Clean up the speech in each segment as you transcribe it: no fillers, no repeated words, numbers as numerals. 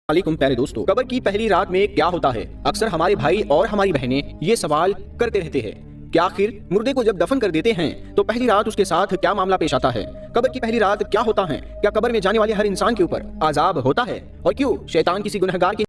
वालेकुम प्यारे दोस्तों, कब्र की पहली रात में क्या होता है? अक्सर हमारे भाई और हमारी बहनें ये सवाल करते रहते हैं कि आखिर मुर्दे को जब दफन कर देते हैं तो पहली रात उसके साथ क्या मामला पेश आता है? कब्र की पहली रात क्या होता है? क्या कब्र में जाने वाले हर इंसान के ऊपर आजाब होता है? और क्यों शैतान किसी गुनहगार की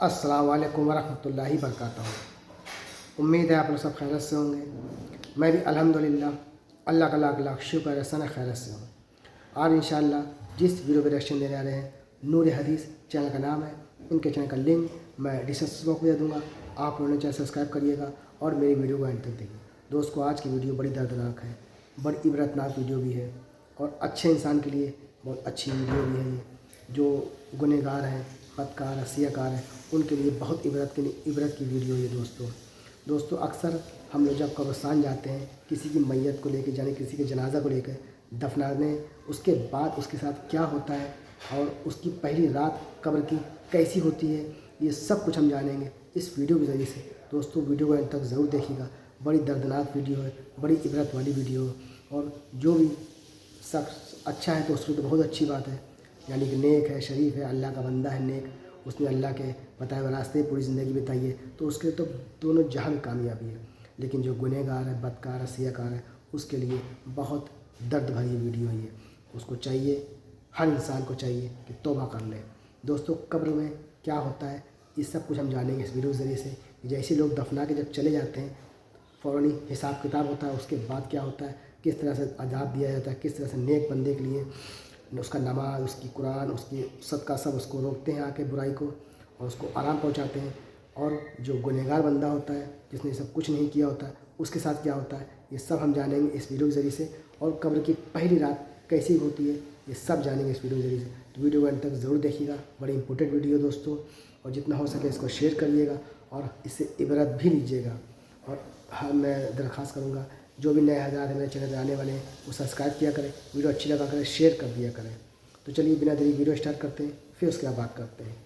अस्सलाम वालेकुम वरहमतुल्लाहि वबरकातुहू। उम्मीद है आप लोग सब खैरियत से होंगे। मैं भी अल्हम्दुलिल्लाह अल्लाह का लाख लाख शुक्र है सन खैरियत से हूँ। और इंशाअल्लाह जिस वीडियो पे रिएक्शन देने आ रहे हैं, नूर हदीस चैनल का नाम है, उनके चैनल का लिंक मैं डिस्क्रिप्शन बॉक्स में दे दूँगा। आप लोगों ने चैनल सब्सक्राइब करिएगा और मेरी वीडियो को एंड तक देखिए। दोस्तों, आज की वीडियो बड़ी दर्दनाक है, बड़ी इबरतनाक वीडियो भी है और अच्छे इंसान के लिए बहुत अच्छी वीडियो भी है। ये जो गुनहगार हैं, बदकार, सियाकार हैं, उनके लिए बहुत इबरत की वीडियो है दोस्तों। अक्सर हम लोग जब कब्रिस्तान जाते हैं किसी की मैयत को लेकर जाने, किसी के जनाजा को लेकर दफनाने, उसके बाद उसके साथ क्या होता है और उसकी पहली रात कब्र की कैसी होती है, ये सब कुछ हम जानेंगे इस वीडियो के ज़रिए से। दोस्तों, वीडियो को अंत तक ज़रूर देखिएगा। बड़ी दर्दनाक वीडियो है, बड़ी इबरत वाली वीडियो है और जो भी शख्स अच्छा है तो उसके लिए तो बहुत अच्छी बात है, यानी कि नेक है, शरीफ है, अल्लाह का बंदा है, नेक, उसने अल्लाह के बताए हुए रास्ते पूरी ज़िंदगी बिताई है, तो उसके लिए तो दोनों जहां में कामयाबी है। लेकिन जो गुनहगार है, बदकार है, सियाकार है, उसके लिए बहुत दर्द भरी वीडियो है ये। उसको चाहिए, हर इंसान को चाहिए कि तौबा कर ले। दोस्तों, कब्र में क्या होता है ये सब कुछ हम जानेंगे इस वीडियो के ज़रिए से। जैसे लोग दफना के जब चले जाते हैं फ़ौरन हिसाब किताब होता है, उसके बाद क्या होता है, किस तरह से अजाब दिया जाता है, किस तरह से नेक बंदे के लिए उसका नमाज, उसकी कुरान, उसकी सदका सब उसको रोकते हैं आके बुराई को और उसको आराम पहुंचाते हैं। और जो गुनहगार बंदा होता है, जिसने सब कुछ नहीं किया होता है, उसके साथ क्या होता है, ये सब हम जानेंगे इस वीडियो के ज़रिए से। और कब्र की पहली रात कैसी होती है ये सब जानेंगे इस वीडियो के ज़रिए से। तो वीडियो को अंत तक ज़रूर देखिएगा, बड़ी इंपॉर्टेंट वीडियो दोस्तों। और जितना हो सके इसको शेयर करिएगा और इससे इबरत भी लीजिएगा। और हाँ, मैं दरख्वास्त करूँगा जो भी नए हज़रात हैं मेरे चैनल पर आने वाले हैं वो सब्सक्राइब किया करें, वीडियो अच्छी लगा करें, शेयर कर दिया करें। तो चलिए बिना देरी वीडियो स्टार्ट करते हैं, फिर उसके बाद बात करते हैं।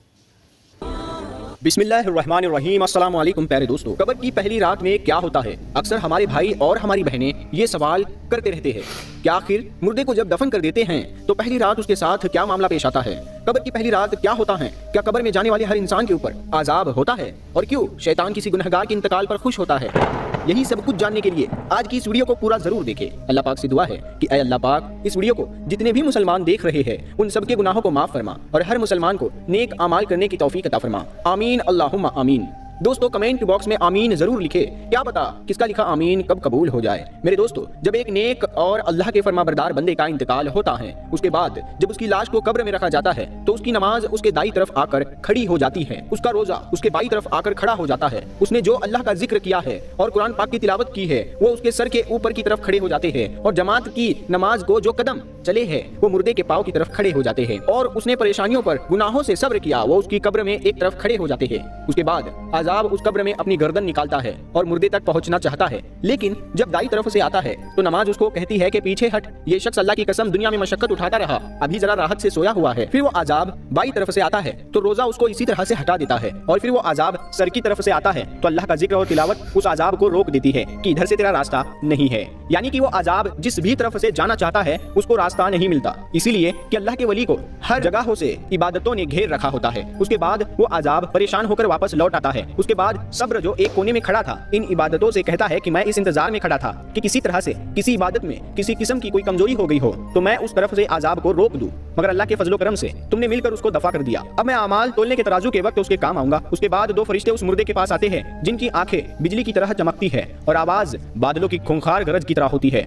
बिस्मिल्लाहिर्रहमानिर्रहीम। अस्सलाम वालेकुम प्यारे दोस्तों, कब्र की पहली रात में क्या होता है? अक्सर हमारे भाई और हमारी बहनें ये सवाल करते रहते हैं कि आखिर मुर्दे को जब दफन कर देते हैं तो पहली रात उसके साथ क्या मामला पेश आता है? कब्र की पहली रात क्या होता है? क्या कब्र में जाने वाले हर इंसान के ऊपर आजाब होता है? और क्यों शैतान किसी गुनहगार के इंतकाल पर खुश होता है? यही सब कुछ जानने के लिए आज की इस वीडियो को पूरा जरूर देखें। अल्लाह पाक से दुआ है कि ऐ अल्लाह पाक, इस वीडियो को जितने भी मुसलमान देख रहे हैं उन सबके गुनाहों को माफ फरमा और हर मुसलमान को नेक अमाल करने की तौफीक अता फरमा। आमीन अल्लाहुम्मा आमीन। दोस्तों, कमेंट बॉक्स में आमीन जरूर लिखे। क्या पता किसका लिखा आमीन कब कबूल हो जाए। मेरे दोस्तों, जब एक नेक और अल्लाह के फरमाबरदार बंदे का इंतकाल होता है, उसके बाद जब उसकी लाश को कब्र में रखा जाता है तो उसकी नमाज उसके दाई तरफ आकर खड़ी हो जाती है, उसका रोजा उसके बाई तरफ आकर खड़ा हो जाता है। उसने जो अल्लाह का जिक्र किया है और कुरान पाक की तिलावत की है वो उसके सर के ऊपर की तरफ खड़े हो जाते हैं। और जमात की नमाज को जो कदम चले हैं वो मुर्दे के पाँव की तरफ खड़े हो जाते हैं। और उसने परेशानियों पर, गुनाहों से सब्र किया, वो उसकी कब्र में एक तरफ खड़े हो जाते हैं। उसके बाद अजाब उस कब्र में अपनी गर्दन निकालता है और मुर्दे तक पहुंचना चाहता है, लेकिन जब दाई तरफ से आता है तो नमाज उसको कहती है कि पीछे हट, ये शख्स अल्लाह की कसम दुनिया में मशक्कत उठाता रहा, अभी जरा राहत से सोया हुआ है। फिर वो अजाब बाई तरफ से आता है तो रोजा उसको इसी तरह से हटा देता है। और फिर वो अजाब सर की तरफ से आता है तो अल्लाह का जिक्र और तिलावत उस अजाब को रोक देती है कि इधर से तेरा रास्ता नहीं है, यानी कि वो अजाब जिस भी तरफ से जाना चाहता है उसको रास्ता नहीं मिलता। इसीलिए कि अल्लाह के वली को हर जगहों से इबादतों ने घेर रखा होता है। उसके बाद वो अजाब परेशान होकर वापस लौट आता है। उसके बाद सब्र जो एक कोने में खड़ा था इन इबादतों से कहता है कि मैं इस इंतजार में खड़ा था कि किसी तरह से किसी इबादत में किसी किस्म की कोई कमजोरी हो गई हो तो मैं उस तरफ से अजाब को रोक दूं, मगर अल्लाह के फजलो करम से तुमने मिलकर उसको दफा कर दिया। अब मैं अमाल तोलने के तराजू के वक्त उसके काम आऊंगा। उसके बाद दो फरिश्ते उस मुर्दे के पास आते हैं जिनकी आंखें बिजली की तरह चमकती है और आवाज बादलों की खूंखार गरज की तरह होती है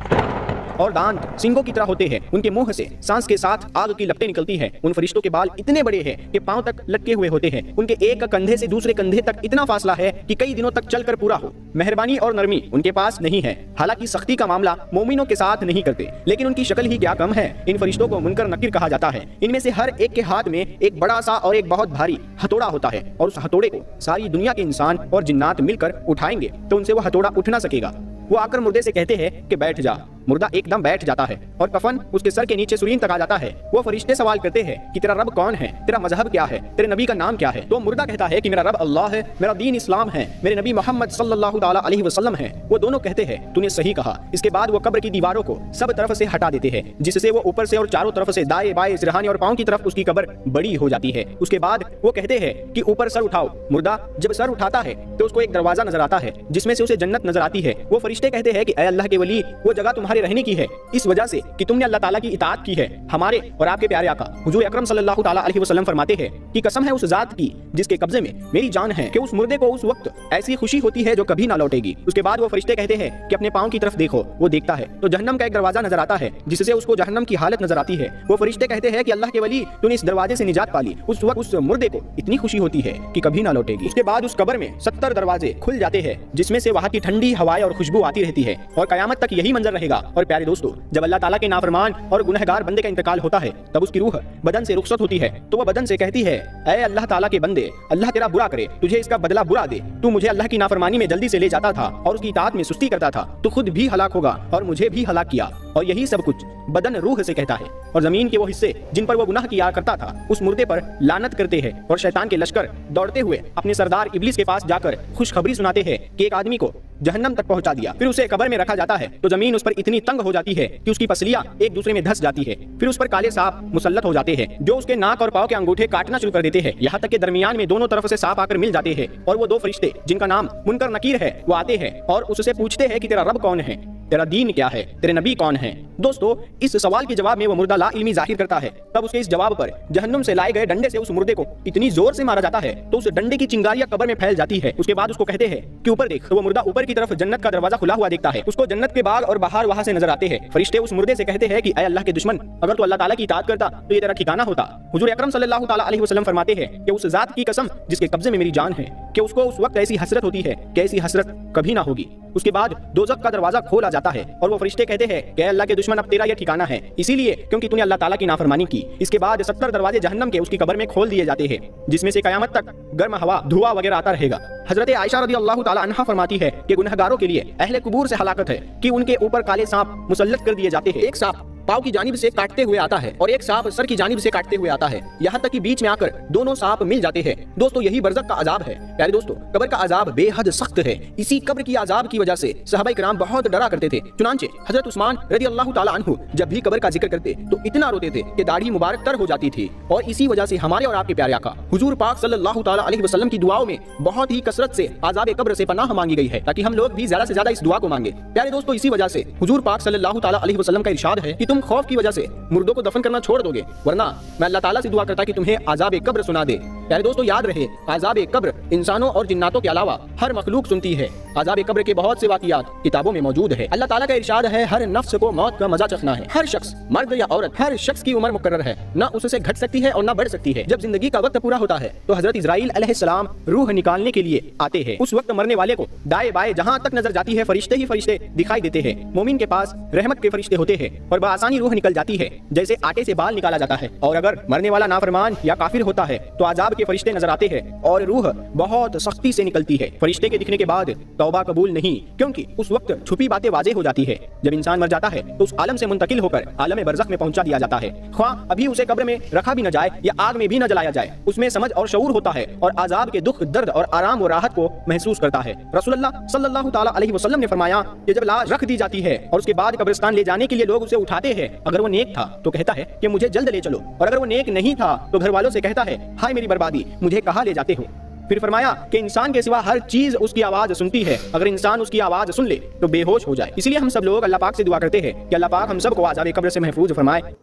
और दांत सिंगों की तरह होते हैं। उनके मुंह से सांस के साथ आग की लपटें निकलती हैं। उन फरिश्तों के बाल इतने बड़े हैं कि पांव तक लटके हुए होते हैं। उनके एक कंधे से दूसरे कंधे तक इतना फासला है कि कई दिनों तक चलकर पूरा हो। मेहरबानी और नरमी उनके पास नहीं है, हालांकि सख्ती का मामला मोमिनों के साथ नहीं करते, लेकिन उनकी शक्ल ही क्या कम है। इन फरिश्तों को मुनकर नकीर कहा जाता है। इनमें से हर एक के हाथ में एक बड़ा सा और एक बहुत भारी हथौड़ा होता है और उस हथौड़े को सारी दुनिया के इंसान और जिन्नात मिलकर उठाएंगे तो उनसे वो हथौड़ा उठ ना सकेगा। वो आकर मुर्दे से कहते हैं कि बैठ जा, मुर्दा एकदम बैठ जाता है और कफन उसके सर के नीचे सुरीन तक आ जाता है। वो फरिश्ते सवाल करते हैं कि तेरा रब कौन है, तेरा मजहब क्या है, तेरे नबी का नाम क्या है। तो मुर्दा कहता है कि मेरा रब अल्लाह है, मेरा दीन इस्लाम है, मेरे नबी मोहम्मद सल्लल्लाहु ताला अलैहि वसल्लम है। वो दोनों कहते हैं तूने सही कहा। इसके बाद वो कब्र की दीवारों को सब तरफ से हटा देते हैं, जिससे वो ऊपर से और चारों तरफ से दाएं बाएं सिरहाने और पांव की तरफ उसकी कब्र बड़ी हो जाती है। उसके बाद वो कहते हैं कि ऊपर सर उठाओ। मुर्दा जब सर उठाता है तो उसको एक दरवाजा नजर आता है जिसमें से उसे जन्नत नजर आती है। वो फरिश्ते कहते हैं कि ऐ अल्लाह के वली, वो जगह तुम्हारे रहने की है इस वजह से कि तुमने अल्लाह ताला की इताअत की है। हमारे और आपके प्यारे आका हुजूर अकरम सल्लल्लाहु ताला अलैहि वसल्लम फरमाते हैं कि कसम है उस जात की जिसके कब्जे में मेरी जान है कि उस मुर्दे को उस वक्त ऐसी खुशी होती है जो कभी ना लौटेगी। उसके बाद वो फरिश्ते कहते हैं कि अपने पांव की तरफ देखो। वो देखता है तो जहन्नम का एक दरवाजा नजर आता है जिससे उसको जहन्नम की हालत नजर आती है। वो फरिश्ते कहते हैं कि अल्लाह के वली, तूने इस दरवाजे से निजात पाली। उस वक्त उस मुर्दे को इतनी खुशी होती है कि कभी ना लौटेगी। उसके बाद उस कब्र में 70 दरवाजे खुल जाते हैं जिसमें से वहां की ठंडी हवाएं और खुशबू आती रहती है और कयामत तक यही मंजर रहेगा। और प्यारे दोस्तों, जब अल्लाह ताला के नाफरमान और गुनहगार बंदे का इंतकाल होता है तब उसकी रूह बदन से रुखसत होती है तो वह बदन से कहती है, ऐ अल्लाह ताला के बंदे, अल्लाह तेरा बुरा करे, तुझे इसका बदला बुरा दे। तू मुझे अल्लाह की नाफरमानी में जल्दी से ले जाता था और उसकी इताअत में सुस्ती करता था, तो खुद भी हलाक होगा और मुझे भी हलाक किया। और यही सब कुछ बदन रूह से कहता है। और जमीन के वो हिस्से जिन पर वो गुनाह किया करता था उस मुर्दे पर लानत करते हैं और शैतान के लश्कर दौड़ते हुए अपने सरदार इब्लिस के पास जाकर खुशखबरी सुनाते हैं कि एक आदमी को जहन्नम तक पहुंचा दिया। फिर उसे कब्र में रखा जाता है तो जमीन उस पर इतनी तंग हो जाती है कि उसकी पसलियां एक दूसरे में धंस जाती है। फिर उस पर काले सांप मुसल्लत हो जाते हैं जो उसके नाक और पांव के अंगूठे काटना शुरू कर देते हैं, यहाँ तक कि दरमियान में दोनों तरफ से सांप आकर मिल जाते हैं। और वो दो फरिश्ते जिनका नाम मुनकर नकीर है वो आते हैं और उससे पूछते हैं कि तेरा रब कौन है, तेरा दीन क्या है, तेरे नबी कौन है। दोस्तों, इस सवाल के जवाब में वो मुर्दा ला इल्मी जाहिर करता है। तब उसके इस जवाब पर जहन्नुम से लाए गए डंडे से उस मुर्दे को इतनी जोर से मारा जाता है तो उस डंडे की चिंगारियां कब्र में फैल जाती है। उसके बाद उसको कहते हैं कि ऊपर देख। तो वो मुर्दा ऊपर की तरफ जन्नत का दरवाजा खुला हुआ देखता है। उसको जन्नत के बाग और बाहर वहां से नजर आते हैं। फरिश्ते उस मुर्दे से कहते हैं कि ऐ अल्लाह के दुश्मन, अगर तू अल्लाह ताला की इताअत करता तो ये तेरा ठिकाना होता। हुजूर अकरम सल्लल्लाहु ताला अलैहि वसल्लम फरमाते हैं कि उस जात की कसम जिसके कब्जे में मेरी जान है कि उसको उस वक्त ऐसी हसरत होती है कि ऐसी हसरत कभी ना होगी। उसके बाद दोज़ख का दरवाजा खोला जाता है और वो फरिश्ते कहते हैं कि अल्लाह के दुश्मन, अब तेरा ये ठिकाना है, इसीलिए क्योंकि तूने अल्लाह ताला की नाफरमानी की। इसके बाद 70 दरवाजे जहन्नम के उसकी कब्र में खोल दिए जाते हैं जिसमें से कयामत तक गर्म हवा, धुआं वगैरह आता रहेगा। हजरत आयशा रज़ियल्लाहु ताला अन्हा फरमाती है कि गुनहगारों के लिए अहले कुबूर से हलाकत है कि उनके ऊपर काले सांप मुसल्लत कर दिए जाते हैं। एक सांप पाव की जानिब से काटते हुए आता है और एक सांप सर की जानिब से काटते हुए आता है, यहाँ तक कि बीच में आकर दोनों सांप मिल जाते हैं। दोस्तों, यही बरज़ख का अजाब है। प्यारे दोस्तों, कब्र का अजाब बेहद सख्त है। इसी कब्र की अजाब की वजह से सहाबाए किराम बहुत डरा करते थे। चुनांचे हजरत उस्मान रज़ियल्लाहु ताला अन्हु जब भी कब्र का जिक्र करते तो इतना रोते थे कि दाढ़ी मुबारक तर हो जाती थी। और इसी वजह से हमारे और आपके प्यारे आका हुजूर पाक सल्लल्लाहु ताला अलैहि वसल्लम की दुआओं में बहुत ही कसरत से आज़ाब कब्र से पनाह मांगी गई है ताकि हम लोग भी ज्यादा से ज्यादा इस दुआ को मांगे। प्यारे दोस्तों, इसी वजह से हुजूर पाक सल्लल्लाहु ताला अलैहि वसल्लम का इरशाद है कि तुम खौफ की वजह से मुर्दों को दफन करना छोड़ दोगे, वरना मैं अल्लाह ताला से दुआ करता कि तुम्हें आज़ाब कब्र सुना दे। प्यारे दोस्तों, याद रहे, आज़ाब कब्र इंसानों और जिन्नातों के अलावा हर मखलूक सुनती है। आज़ाब कब्र के बहुत से वाक़ियात किताबों में मौजूद है। अल्लाह ताला का इरशाद है, हर नफ्स को मौत का मजा चखना है। हर शख्स, मर्द या औरत, हर शख्स की उम्र मुकर्रर है, न उससे घट सकती है और न बढ़ सकती है। जब जिंदगी का वक्त पूरा होता है तो हजरत इजराइल अलैहिस्सलाम रूह निकालने के लिए आते हैं। उस वक्त मरने वाले को दाएं बाएं जहां तक नजर जाती है फरिश्ते ही फरिश्ते दिखाई देते हैं। मोमिन के पास रहमत के फरिश्ते होते हैं और बआसानी रूह निकल जाती है जैसे आटे से बाल निकाला जाता है। और अगर मरने वाला नाफरमान या काफिर होता है तो आजाब के फरिश्ते नजर आते हैं और रूह बहुत सख्ती से निकलती है। फरिश्ते के दिखने के बाद तौबा कबूल नहीं, क्योंकि उस वक्त छुपी बातें वाज़ेह हो जाती है। जब इंसान मर जाता है तो उस आलम से मुंतकिल होकर आलम बरज़ख में पहुंचा दिया जाता है। ख्वाह अभी उसे कब्र में रखा भी न जाए या आग में भी न जलाया जाए, उसमें समझ और शऊर होता है और आजाब के दुख, दर्द और आराम और राहत को महसूस करता है। रसूलुल्लाह सल्लल्लाहु ताला अलैहि वसल्लम ने फरमाया कि जब लाश रख दी जाती है और उसके बाद कब्रिस्तान ले जाने के लिए लोग उसे उठाते हैं, अगर वो नेक था तो कहता है कि मुझे जल्द ले चलो, और अगर वो नेक नहीं था तो घर वालों से कहता है, हाय मेरी बर्बादी, मुझे कहाँ ले जाते हो। फिर फरमाया कि इंसान के सिवा हर चीज उसकी आवाज सुनती है, अगर इंसान उसकी आवाज सुन ले तो बेहोश हो जाए। इसलिए हम सब लोग अल्लाह पाक से दुआ करते हैं कि अल्लाह पाक हम सब को आज़ाब कब्र से महफूज फरमाए।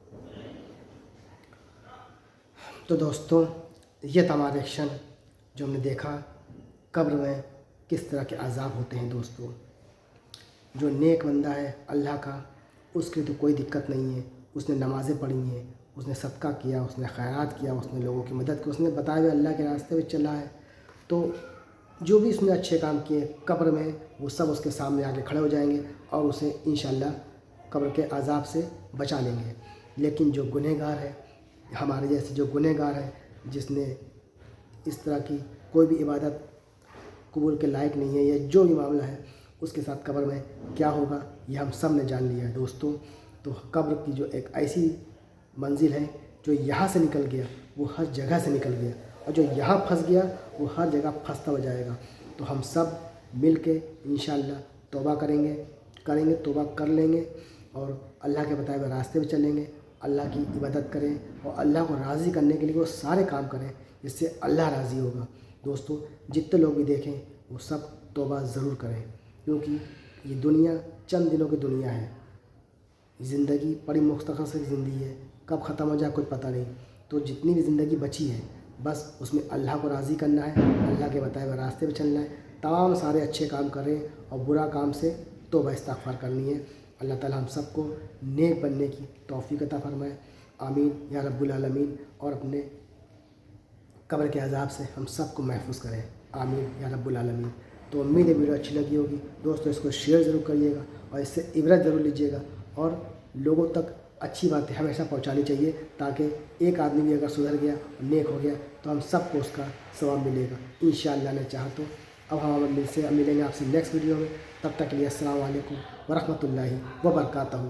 तो दोस्तों, ये था हमारा एक्शन जो हमने देखा कब्र में किस तरह के अजाब होते हैं। दोस्तों, जो नेक बंदा है अल्लाह का, उसके तो कोई दिक्कत नहीं है, उसने नमाज़ें पढ़ी हैं, उसने सदका किया, उसने खैरात किया, उसने लोगों की मदद की, उसने बताए हुए अल्लाह के रास्ते में चला है, तो जो भी उसने अच्छे काम किए कब्र में वो सब उसके सामने आके खड़े हो जाएंगे और उसे इंशाअल्लाह कब्र के अजाब से बचा लेंगे। लेकिन जो गुनहगार है, हमारे जैसे जो गुनहगार है, जिसने इस तरह की कोई भी इबादत कबूल के लायक नहीं है या जो भी मामला है, اس کے ساتھ قبر میں کیا ہوگا یہ ہم سب نے جان لیا ہے دوستوں۔ تو قبر کی جو ایک ایسی منزل ہے جو یہاں سے نکل گیا وہ ہر جگہ سے نکل گیا، اور جو یہاں پھنس گیا وہ ہر جگہ پھنستا ہو جائے گا۔ تو ہم سب مل کے انشاءاللہ توبہ کریں گے، توبہ کر لیں گے، اور اللہ کے بتائے ہوئے راستے پہ چلیں گے، اللہ کی عبادت کریں، اور اللہ کو راضی کرنے کے لیے وہ سارے کام کریں جس سے اللہ راضی ہوگا۔ دوستو جتنے لوگ بھی دیکھیں وہ سب توبہ ضرور کریں، کیونکہ یہ دنیا چند دنوں کی دنیا ہے، زندگی بڑی مختصر زندگی ہے، کب ختم ہو جائے کوئی پتہ نہیں۔ تو جتنی بھی زندگی بچی ہے بس اس میں اللہ کو راضی کرنا ہے، اللہ کے بتائے ہوئے راستے پہ چلنا ہے، تمام سارے اچھے کام کریں اور برا کام سے توبہ استغفار کرنی ہے۔ اللہ تعالی ہم سب کو نیک بننے کی توفیق عطا فرمائے، آمین یا رب العالمین، اور اپنے قبر کے عذاب سے ہم سب کو محفوظ کریں، آمین یا رب العالمین۔ تو امید ہے ویڈیو اچھی لگی ہوگی دوستو، اس کو شیئر ضرور کریے گا اور اس سے عبرت ضرور لیجیے گا، اور لوگوں تک اچھی باتیں ہمیشہ پہنچانی چاہیے، تاکہ ایک آدمی بھی اگر سدھر گیا اور نیک ہو گیا تو ہم سب کو اس کا ثواب ملے گا انشاءاللہ نے چاہا تو۔ اب ہم ملیں گے آپ سے نیکسٹ ویڈیو میں، تب تک کے لیے السلام علیکم ورحمۃ اللہ وبرکاتہ۔